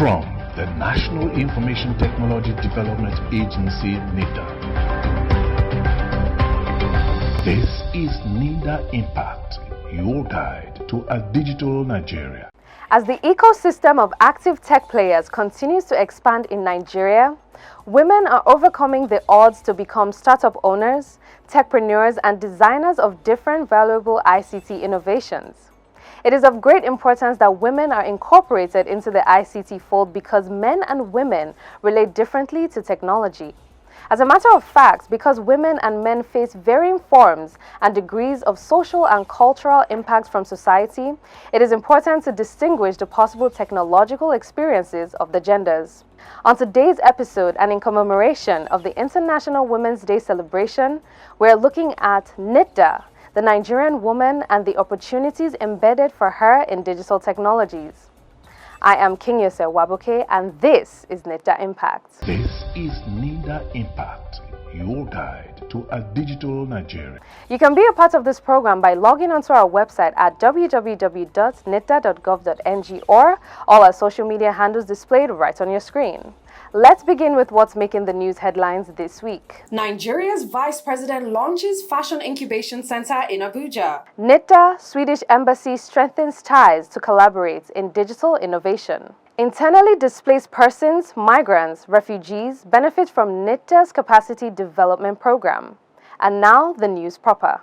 From the National Information Technology Development Agency, NITDA. This is Nitda Impact, your guide to a digital Nigeria. As the ecosystem of active tech players continues to expand in Nigeria, women are overcoming the odds to become startup owners, techpreneurs, and designers of different valuable ICT innovations. It is of great importance that women are incorporated into the ICT fold because men and women relate differently to technology. As a matter of fact, because women and men face varying forms and degrees of social and cultural impact from society, it is important to distinguish the possible technological experiences of the genders. On today's episode, and in commemoration of the International Women's Day celebration, we're looking at Nitda, the Nigerian woman, and the opportunities embedded for her in digital technologies. I am Kinyose Waboke, and this is Nitda Impact. This is Nitda Impact, your guide to a digital Nigeria. You can be a part of this program by logging onto our website at www.nitda.gov.ng or all our social media handles displayed right on your screen. Let's begin with what's making the news headlines this week. Nigeria's Vice President launches Fashion Incubation Center in Abuja. Nitda Swedish Embassy strengthens ties to collaborate in digital innovation. Internally displaced persons, migrants, refugees benefit from Nitda's Capacity Development Program. And now the news proper.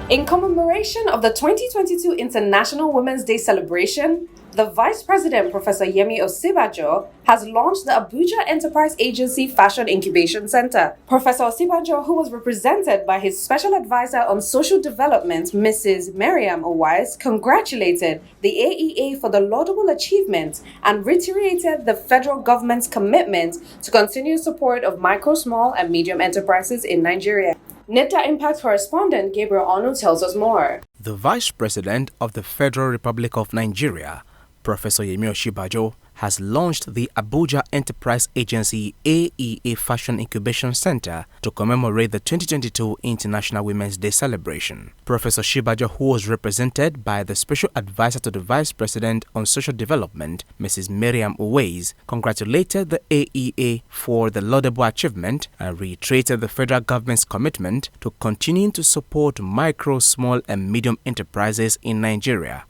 In commemoration of the 2022 International Women's Day celebration, the Vice President, Professor Yemi Osibajo, has launched the Abuja Enterprise Agency Fashion Incubation Center. Professor Osibajo, who was represented by his Special Advisor on Social Development, Mrs. Mariam Owais, congratulated the AEA for the laudable achievement and reiterated the federal government's commitment to continue support of micro, small, and medium enterprises in Nigeria. Nitda Impact correspondent Gabriel Onu tells us more. The Vice President of the Federal Republic of Nigeria, Professor Yemi Osibajo, has launched the Abuja Enterprise Agency AEA Fashion Incubation Center to commemorate the 2022 International Women's Day celebration. Professor Osibajo, who was represented by the Special Advisor to the Vice President on Social Development, Mrs. Mariam Owais, congratulated the AEA for the laudable achievement and reiterated the federal government's commitment to continuing to support micro, small, and medium enterprises in Nigeria.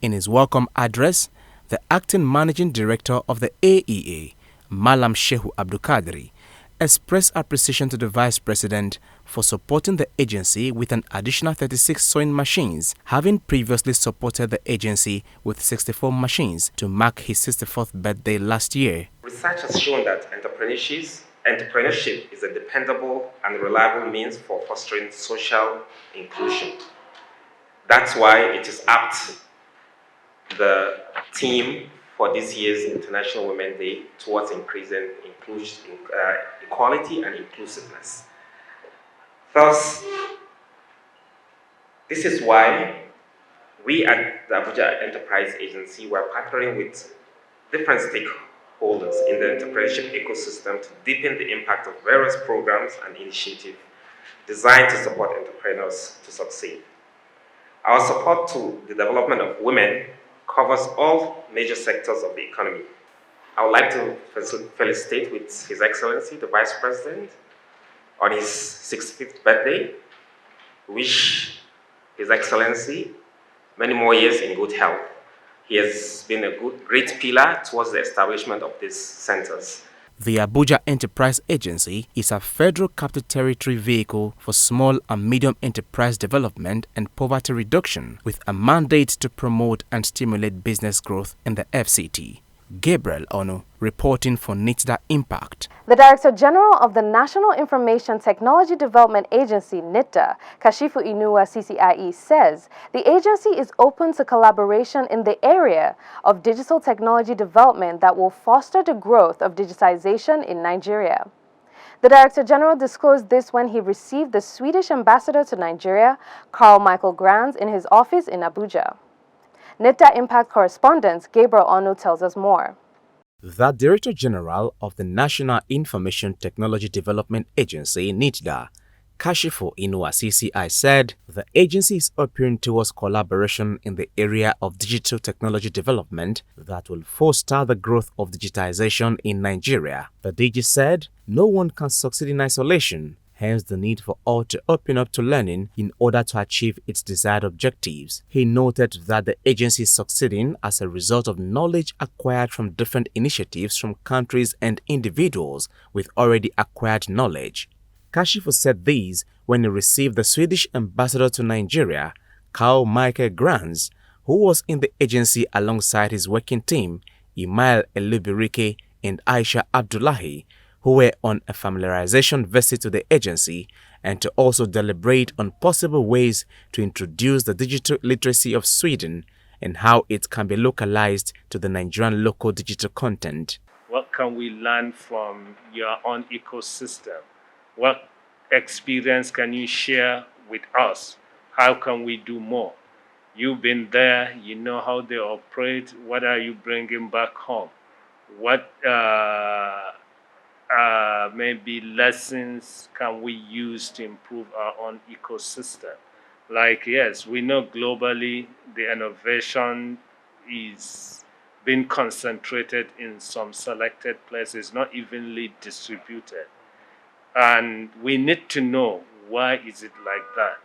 In his welcome address, the acting managing director of the AEA, Malam Shehu Abdulkadri, expressed appreciation to the Vice President for supporting the agency with an additional 36 sewing machines, having previously supported the agency with 64 machines to mark his 64th birthday last year. Research has shown that entrepreneurship is a dependable and reliable means for fostering social inclusion. That's why it is apt the theme for this year's International Women's Day towards increasing equality and inclusiveness. Thus, this is why we at the Abuja Enterprise Agency were partnering with different stakeholders in the entrepreneurship ecosystem to deepen the impact of various programs and initiatives designed to support entrepreneurs to succeed. Our support to the development of women covers all major sectors of the economy. I would like to felicitate with His Excellency, the Vice President, on his 65th birthday. Wish His Excellency many more years in good health. He has been a great pillar towards the establishment of these centers. The Abuja Enterprise Agency is a federal capital territory vehicle for small and medium enterprise development and poverty reduction with a mandate to promote and stimulate business growth in the FCT. Gabriel Onu, reporting for Nitda Impact. The Director General of the National Information Technology Development Agency, NITDA, Kashifu Inuwa CCIE, says the agency is open to collaboration in the area of digital technology development that will foster the growth of digitization in Nigeria. The Director General disclosed this when he received the Swedish ambassador to Nigeria, Carl Michael Granz, in his office in Abuja. Nitda Impact correspondent Gabriel Onu tells us more. The Director General of the National Information Technology Development Agency, Nitda, Kashifu Inuwa CCI, said the agency is open towards collaboration in the area of digital technology development that will foster the growth of digitization in Nigeria. The DG said no one can succeed in isolation, hence the need for all to open up to learning in order to achieve its desired objectives. He noted that the agency is succeeding as a result of knowledge acquired from different initiatives from countries and individuals with already acquired knowledge. Kashifu said these when he received the Swedish ambassador to Nigeria, Carl Michael Granz, who was in the agency alongside his working team, Imael Elubirike and Aisha Abdullahi, who were on a familiarization visit to the agency and to also deliberate on possible ways to introduce the digital literacy of Sweden and how it can be localized to the Nigerian local digital content. What can we learn from your own ecosystem? What experience can you share with us? How can we do more? You've been there, you know how they operate. What are you bringing back home? What maybe lessons can we use to improve our own ecosystem? Like, yes, we know globally the innovation is being concentrated in some selected places, not evenly distributed. And we need to know, why is it like that?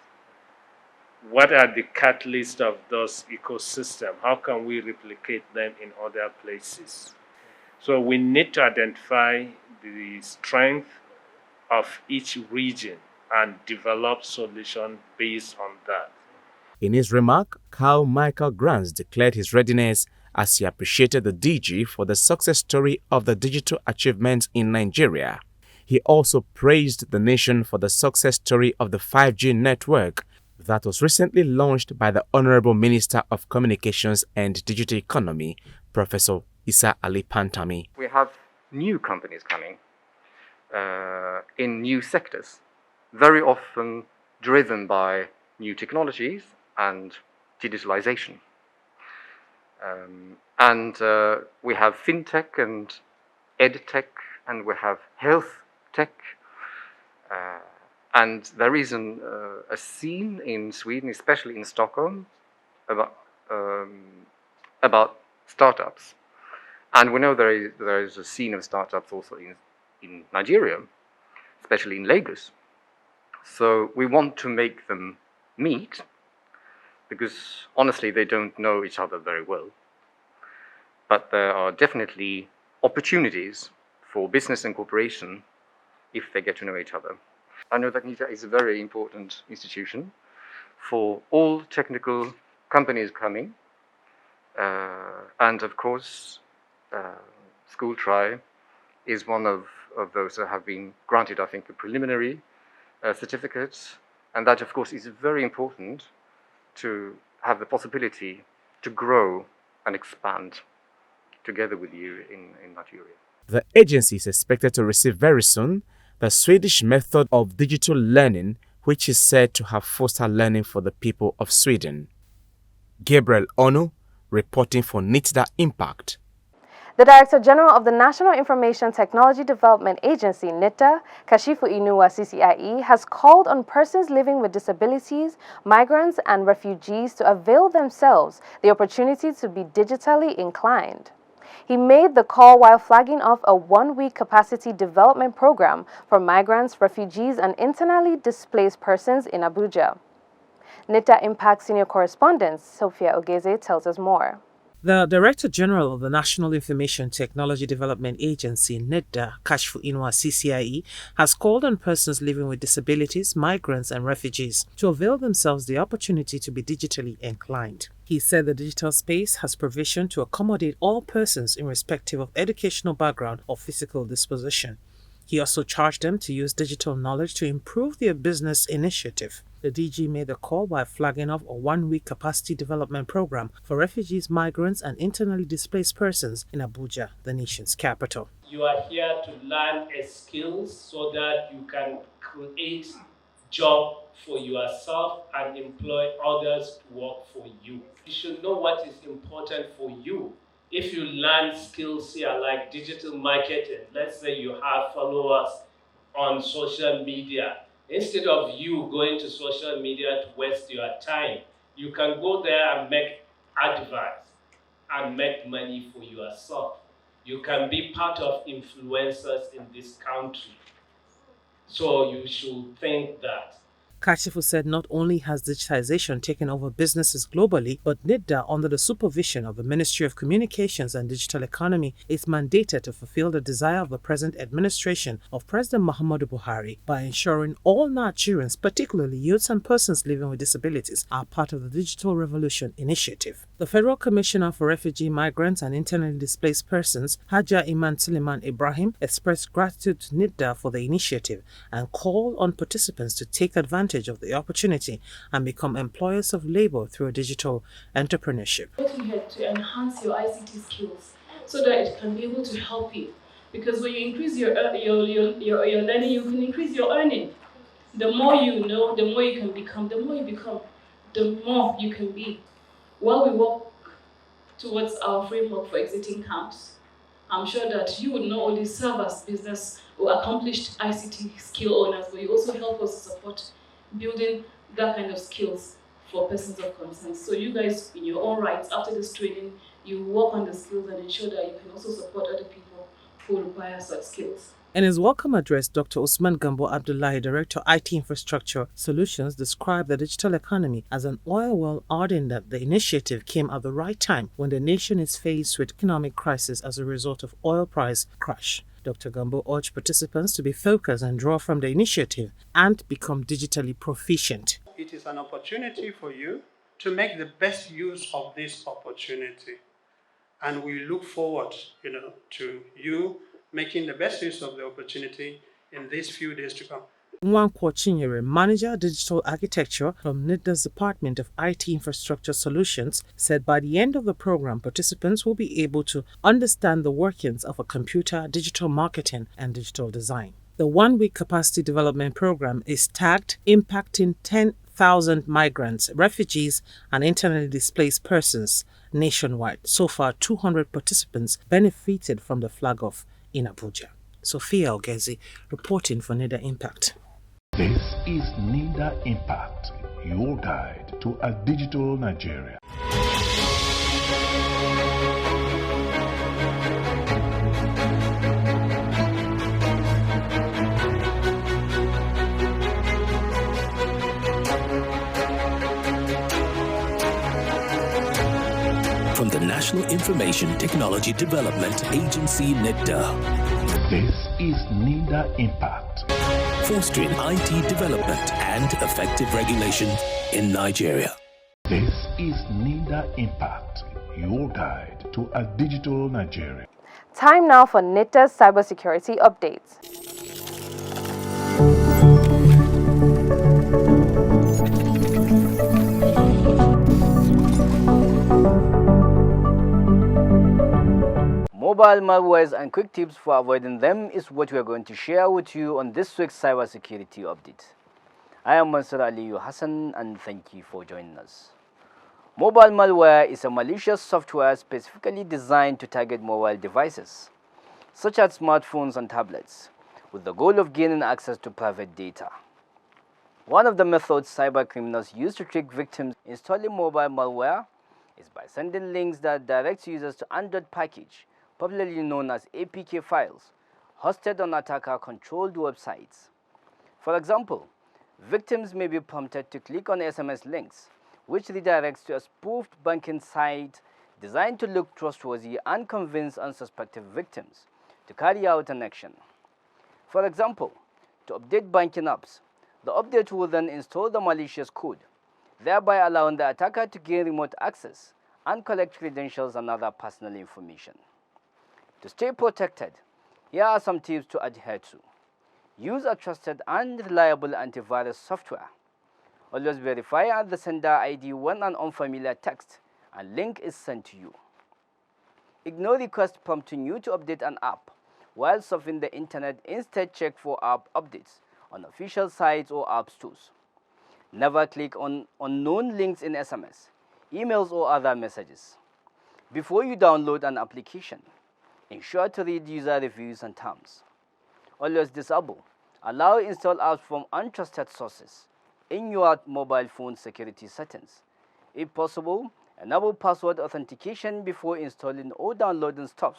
What are the catalysts of those ecosystems? How can we replicate them in other places? So we need to identify the strength of each region and develop solutions based on that. In his remark, Carl Michael Granz declared his readiness as he appreciated the DG for the success story of the digital achievements in Nigeria. He also praised the nation for the success story of the 5G network that was recently launched by the Honorable Minister of Communications and Digital Economy, Professor Isa Ali Pantami. We have new companies coming in new sectors, very often driven by new technologies and digitalization. We have fintech and edtech, and we have health tech. And there is a scene in Sweden, especially in Stockholm, about startups. And we know there is a scene of startups also in Nigeria, especially in Lagos. So we want to make them meet, because honestly they don't know each other very well. But there are definitely opportunities for business and cooperation if they get to know each other. I know that Nitda is a very important institution for all technical companies coming. And of course, School Try is one of those that have been granted, I think, a preliminary certificate. And that, of course, is very important to have the possibility to grow and expand together with you in Nigeria. The agency is expected to receive very soon the Swedish method of digital learning, which is said to have fostered learning for the people of Sweden. Gabriel Onu, reporting for Nitda Impact. The Director General of the National Information Technology Development Agency, Nitda, Kashifu Inuwa CCIE, has called on persons living with disabilities, migrants, and refugees to avail themselves the opportunity to be digitally inclined. He made the call while flagging off a one-week capacity development program for migrants, refugees, and internally displaced persons in Abuja. Nitda Impact senior correspondent Sophia Ogeze tells us more. The Director General of the National Information Technology Development Agency, Nitda, Kashifu Inuwa CCIE, has called on persons living with disabilities, migrants, and refugees to avail themselves the opportunity to be digitally inclined. He said the digital space has provision to accommodate all persons irrespective of educational background or physical disposition. He also charged them to use digital knowledge to improve their business initiative. The DG made the call by flagging off a one-week capacity development program for refugees, migrants, and internally displaced persons in Abuja, the nation's capital. You are here to learn a skills so that you can create job for yourself and employ others to work for you. You should know what is important for you. If you learn skills here like digital marketing, let's say you have followers on social media, instead of you going to social media to waste your time, you can go there and make adverts and make money for yourself. You can be part of influencers in this country. So you should think that. Kashifu said not only has digitization taken over businesses globally, but Nitda, under the supervision of the Ministry of Communications and Digital Economy, is mandated to fulfill the desire of the present administration of President Muhammadu Buhari by ensuring all Nigerians, particularly youths and persons living with disabilities, are part of the Digital Revolution initiative. The Federal Commissioner for Refugee, Migrants and Internally Displaced Persons, Haja Iman Suleiman Ibrahim, expressed gratitude to Nitda for the initiative and called on participants to take advantage of the opportunity and become employers of labor through digital entrepreneurship. Working here to enhance your ICT skills so that it can be able to help you. Because when you increase your learning, you can increase your earning. The more you know, the more you can become. The more you become, the more you can be. While we work towards our framework for exiting camps, I'm sure that you would not only serve as business or accomplished ICT skill owners, but you also help us support building that kind of skills for persons of concern. So you guys, in your own rights, after this training, you work on the skills and ensure that you can also support other people who require such skills. In his welcome address, Dr. Usman Gambo Abdullahi, Director IT Infrastructure Solutions, described the digital economy as an oil well, adding that the initiative came at the right time when the nation is faced with economic crisis as a result of oil price crash. Dr. Gambo urged participants to be focused and draw from the initiative and become digitally proficient. It is an opportunity for you to make the best use of this opportunity. And we look forward, to you making the best use of the opportunity in these few days to come. Nwankwo Chinyere, Manager Digital Architecture from Nitda's Department of IT Infrastructure Solutions, said by the end of the program, participants will be able to understand the workings of a computer, digital marketing, and digital design. The one-week capacity development program is tagged impacting 10,000 migrants, refugees, and internally displaced persons nationwide. So far, 200 participants benefited from the flag-off in Abuja. Sophia Ogezi, reporting for Nitda Impact. This is Nitda Impact, your guide to a digital Nigeria. From the National Information Technology Development Agency, Nitda. This is Nitda Impact, fostering IT development and effective regulation in Nigeria. This is Nitda Impact, your guide to a digital Nigeria. Time now for Nitda's cybersecurity updates. Mobile malwares and quick tips for avoiding them is what we are going to share with you on this week's cybersecurity update. I am Mansur Aliyu Hassan and thank you for joining us. Mobile malware is a malicious software specifically designed to target mobile devices, such as smartphones and tablets, with the goal of gaining access to private data. One of the methods cyber criminals use to trick victims installing mobile malware is by sending links that direct users to Android package, popularly known as APK files, hosted on attacker-controlled websites. For example, victims may be prompted to click on SMS links, which redirects to a spoofed banking site designed to look trustworthy and convince unsuspecting victims to carry out an action. For example, to update banking apps, the update will then install the malicious code, thereby allowing the attacker to gain remote access and collect credentials and other personal information. To stay protected, here are some tips to adhere to. Use a trusted and reliable antivirus software. Always verify at the sender ID when an unfamiliar text and link is sent to you. Ignore requests prompting you to update an app while surfing the internet. Instead, check for app updates on official sites or app stores. Never click on unknown links in SMS, emails, or other messages. Before you download an application, ensure to read user reviews and terms. Always disable, allow install apps from untrusted sources in your mobile phone security settings. If possible, enable password authentication before installing or downloading stuff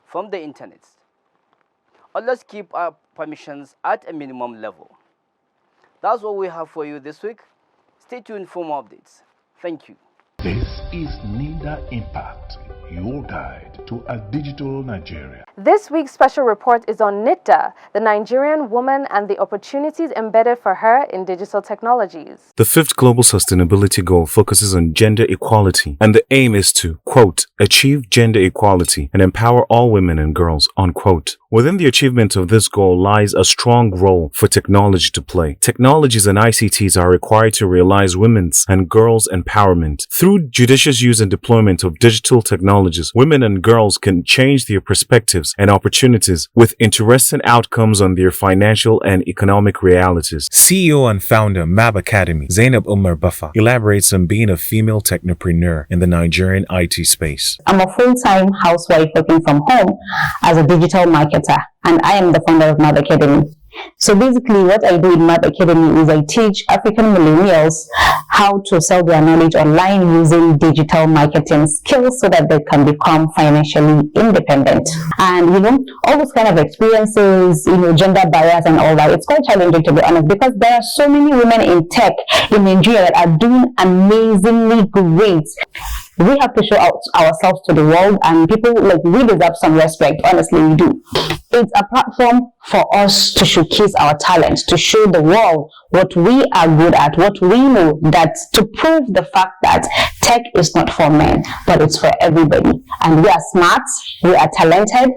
from the internet. Always keep our permissions at a minimum level. That's all we have for you this week. Stay tuned for more updates. Thank you. This is Nitda Impact, your guide to a digital Nigeria. This week's special report is on Nitda, the Nigerian woman and the opportunities embedded for her in digital technologies. The fifth global sustainability goal focuses on gender equality, and the aim is to, quote, achieve gender equality and empower all women and girls, unquote. Within the achievement of this goal lies a strong role for technology to play. Technologies and ICTs are required to realize women's and girls' empowerment. Through judicious use and deployment of digital technologies, women and girls can change their perspectives and opportunities with interesting outcomes on their financial and economic realities. CEO and founder Mab Academy, Zainab Umar Bafa, elaborates on being a female technopreneur in the Nigerian IT space. I'm a full-time housewife working from home as a digital marketer, and I am the founder of Mab Academy. So basically what I do in Mab Academy is I teach African millennials how to sell their knowledge online using digital marketing skills so that they can become financially independent. And all those kind of experiences, gender barriers and all that, it's quite challenging, to be honest, because there are so many women in tech in Nigeria that are doing amazingly great. We have to show out ourselves to the world, and people, we deserve some respect. Honestly, we do. It's a platform for us to showcase our talents, to show the world what we are good at, what we know, that to prove the fact that tech is not for men, but it's for everybody. And we are smart, we are talented,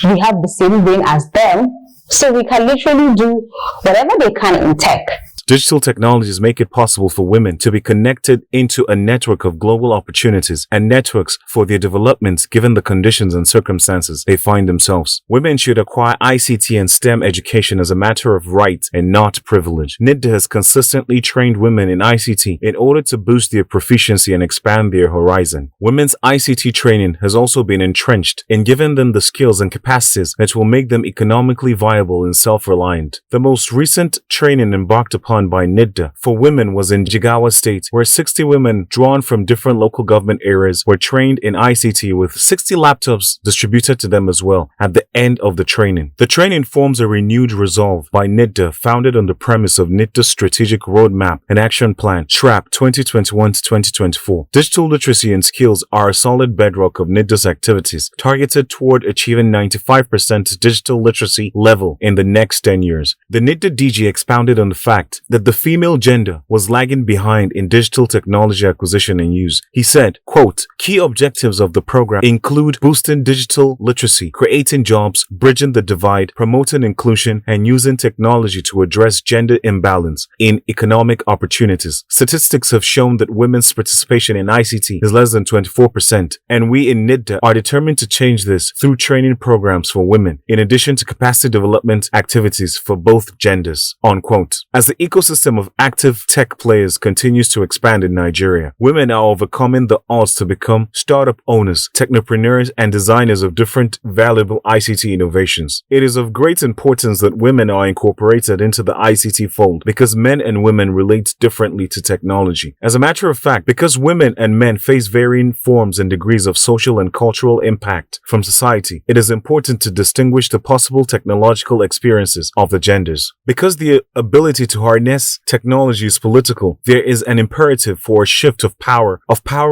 we have the same brain as them, so we can literally do whatever they can in tech. Digital technologies make it possible for women to be connected into a network of global opportunities and networks for their development given the conditions and circumstances they find themselves. Women should acquire ICT and STEM education as a matter of right and not privilege. Nitda has consistently trained women in ICT in order to boost their proficiency and expand their horizon. Women's ICT training has also been entrenched in giving them the skills and capacities that will make them economically viable and self-reliant. The most recent training embarked upon by Nitda for women was in Jigawa State, where 60 women drawn from different local government areas were trained in ICT with 60 laptops distributed to them as well at the end of the training. The training forms a renewed resolve by Nitda, founded on the premise of Nitda's Strategic Roadmap and Action Plan, SRAP 2021 to 2024. Digital literacy and skills are a solid bedrock of Nitda's activities, targeted toward achieving 95% digital literacy level in the next 10 years. The Nitda DG expounded on the fact that the female gender was lagging behind in digital technology acquisition and use. He said, quote, key objectives of the program include boosting digital literacy, creating jobs, bridging the divide, promoting inclusion, and using technology to address gender imbalance in economic opportunities. Statistics have shown that women's participation in ICT is less than 24%, and we in Nitda are determined to change this through training programs for women, in addition to capacity development activities for both genders, unquote. As the ecosystem of active tech players continues to expand in Nigeria, women are overcoming the odds to become startup owners, technopreneurs, and designers of different valuable ICT innovations. It is of great importance that women are incorporated into the ICT fold because men and women relate differently to technology. As a matter of fact, because women and men face varying forms and degrees of social and cultural impact from society, it is important to distinguish the possible technological experiences of the genders. Because the ability to harness technology is political, there is an imperative for a shift of power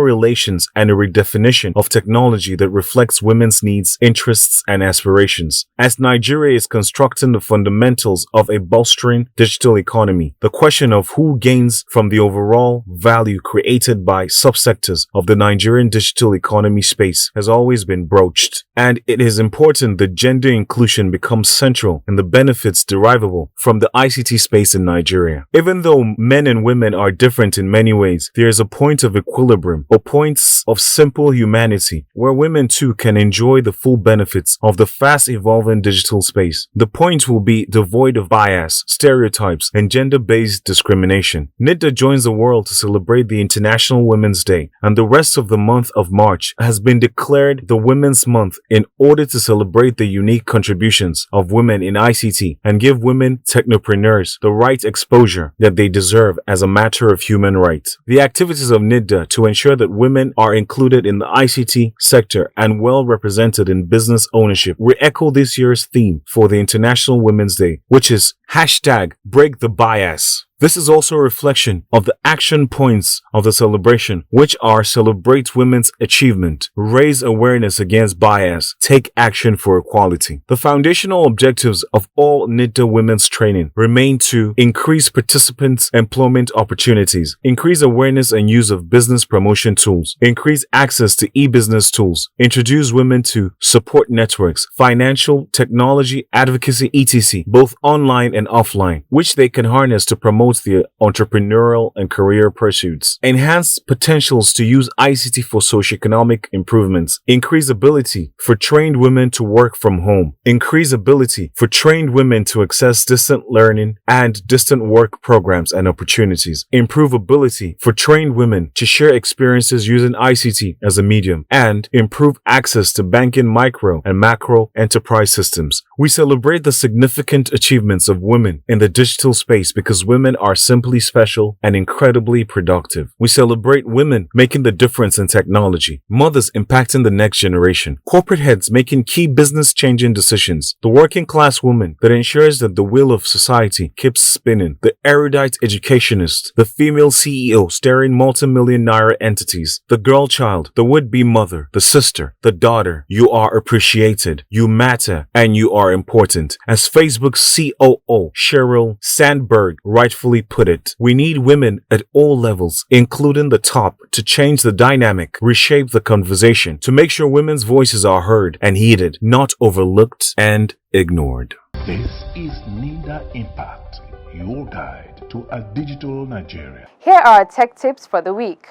relations, and a redefinition of technology that reflects women's needs, interests, and aspirations. As Nigeria is constructing the fundamentals of a bolstering digital economy, the question of who gains from the overall value created by subsectors of the Nigerian digital economy space has always been broached, and it is important that gender inclusion becomes central central in the benefits derivable from the ICT space in Nigeria. Even though men and women are different in many ways, there is a point of equilibrium or points of simple humanity where women too can enjoy the full benefits of the fast evolving digital space. The point will be devoid of bias, stereotypes, and gender-based discrimination. Nitda joins the world to celebrate the International Women's Day, and the rest of the month of March has been declared the Women's Month in order to celebrate the unique contributions of women in ICT and give women technopreneurs the right exposure that they deserve as a matter of human rights. The activities of Nitda to ensure that women are included in the ICT sector and well represented in business ownership re-echo this year's theme for the International Women's Day, which is #BreakTheBias. This is also a reflection of the action points of the celebration, which are celebrate women's achievement, raise awareness against bias, take action for equality. The foundational objectives of all Nitda women's training remain to increase participants' employment opportunities, increase awareness and use of business promotion tools, increase access to e-business tools, introduce women to support networks, financial, technology, advocacy, etc., both online and offline, which they can harness to promote their entrepreneurial and career pursuits, enhance potentials to use ICT for socioeconomic improvements, increase ability for trained women to work from home, increase ability for trained women to access distant learning and distant work programs and opportunities, improve ability for trained women to share experiences using ICT as a medium, and improve access to banking micro and macro enterprise systems. We celebrate the significant achievements of women in the digital space because women are simply special and incredibly productive. We celebrate women making the difference in technology, mothers impacting the next generation, corporate heads making key business-changing decisions, the working class woman that ensures that the wheel of society keeps spinning, the erudite educationist, the female CEO steering multi-million naira entities, the girl child, the would-be mother, the sister, the daughter. You are appreciated, you matter, and you are important. As Facebook's COO Sheryl Sandberg rightfully put it, we need women at all levels, including the top, to change the dynamic, reshape the conversation, to make sure women's voices are heard and heeded, not overlooked and ignored. This is Nitda Impact, your guide to a digital Nigeria. Here are our tech tips for the week.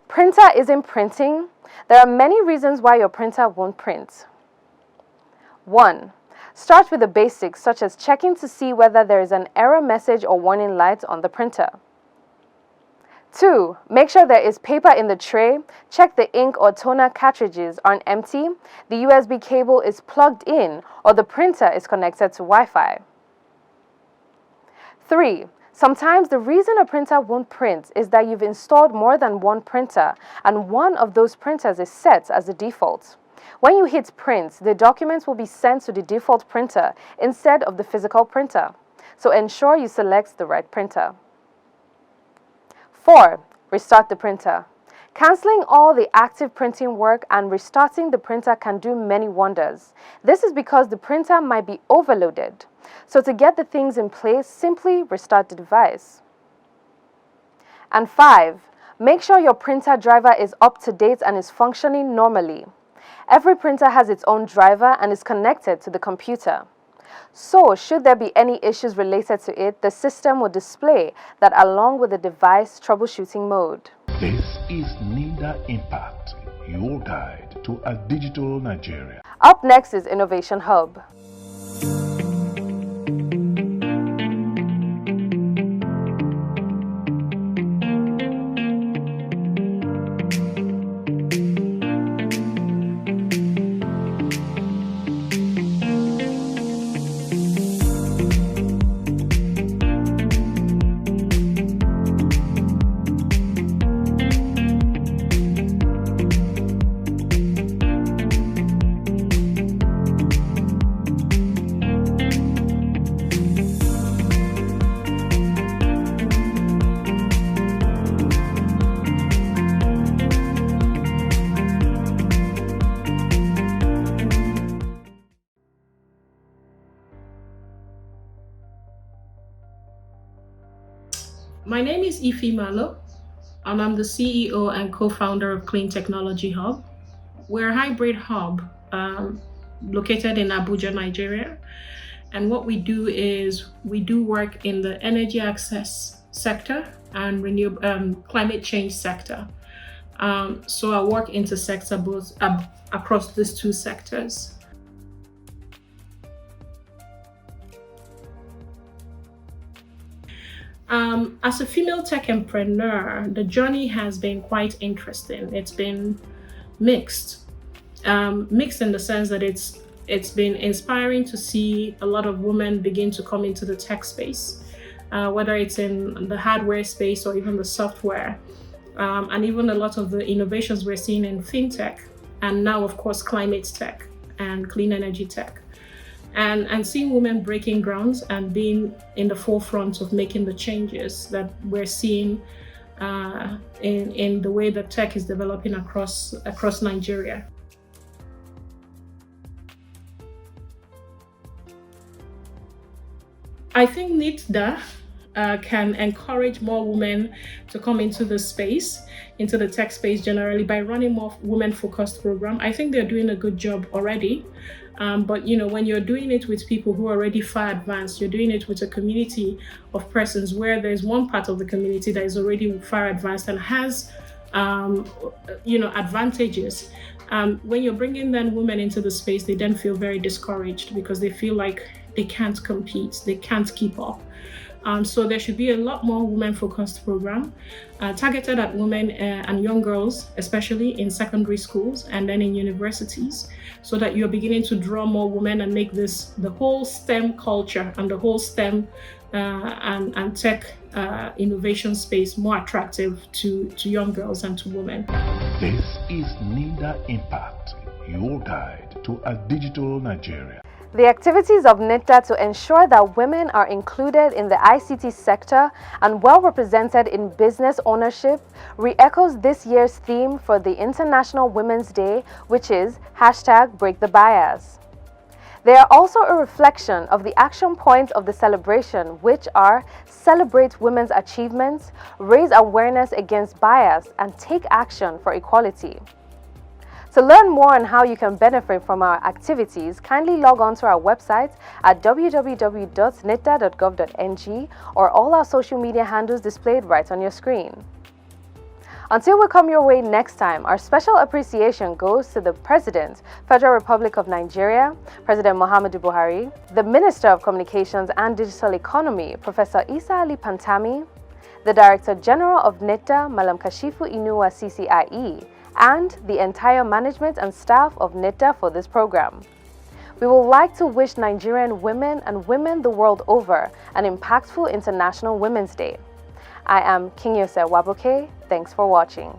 Printer isn't printing. There are many reasons why your printer won't print. 1. Start with the basics, such as checking to see whether there is an error message or warning light on the printer. 2. Make sure there is paper in the tray. Check the ink or toner cartridges aren't empty, the USB cable is plugged in, or the printer is connected to Wi-Fi. 3. Sometimes the reason a printer won't print is that you've installed more than one printer and one of those printers is set as the default. When you hit print, the documents will be sent to the default printer instead of the physical printer. So ensure you select the right printer. 4. Restart the printer. Cancelling all the active printing work and restarting the printer can do many wonders. This is because the printer might be overloaded. So to get the things in place, simply restart the device. And 5. Make sure your printer driver is up to date and is functioning normally. Every printer has its own driver and is connected to the computer. So, should there be any issues related to it, the system will display that along with the device troubleshooting mode. This is Nitda Impact, your guide to a digital Nigeria. Up next is Innovation Hub. My name is Ifi Malo, and I'm the CEO and co-founder of Clean Technology Hub. We're a hybrid hub located in Abuja, Nigeria. And what we do is we do work in the energy access sector and climate change sector. So our work intersects both across these two sectors. As a female tech entrepreneur, the journey has been quite interesting. It's been mixed. Mixed in the sense that it's been inspiring to see a lot of women begin to come into the tech space, whether it's in the hardware space or even the software, and even a lot of the innovations we're seeing in fintech, and now of course climate tech and clean energy tech. And seeing women breaking grounds and being in the forefront of making the changes that we're seeing in the way that tech is developing across Nigeria. I think Nitda can encourage more women to come into the space, into the tech space generally, by running more women-focused program. I think they're doing a good job already. But when you're doing it with people who are already far advanced, you're doing it with a community of persons where there's one part of the community that is already far advanced and has, advantages. When you're bringing then women into the space, they then feel very discouraged because they feel like they can't compete, they can't keep up. So there should be a lot more women-focused program targeted at women and young girls, especially in secondary schools and then in universities, so that you're beginning to draw more women and make this the whole STEM culture and the whole STEM and tech innovation space more attractive to young girls and to women. This is Nitda Impact, your guide to a digital Nigeria. The activities of Nitda to ensure that women are included in the ICT sector and well represented in business ownership re-echoes this year's theme for the International Women's Day, which is #BreakTheBias. They are also a reflection of the action points of the celebration, which are celebrate women's achievements, raise awareness against bias, and take action for equality. To learn more on how you can benefit from our activities, kindly log on to our website at www.nitda.gov.ng or all our social media handles displayed right on your screen. Until we come your way next time, our special appreciation goes to the President, Federal Republic of Nigeria, President Muhammadu Buhari, the Minister of Communications and Digital Economy, Professor Isa Ali Pantami, the Director General of Nitda, Malam Kashifu Inuwa CCIE, and the entire management and staff of Nitda for this program. We would like to wish Nigerian women and women the world over an impactful International Women's Day. I am King Yose Waboke. Thanks for watching.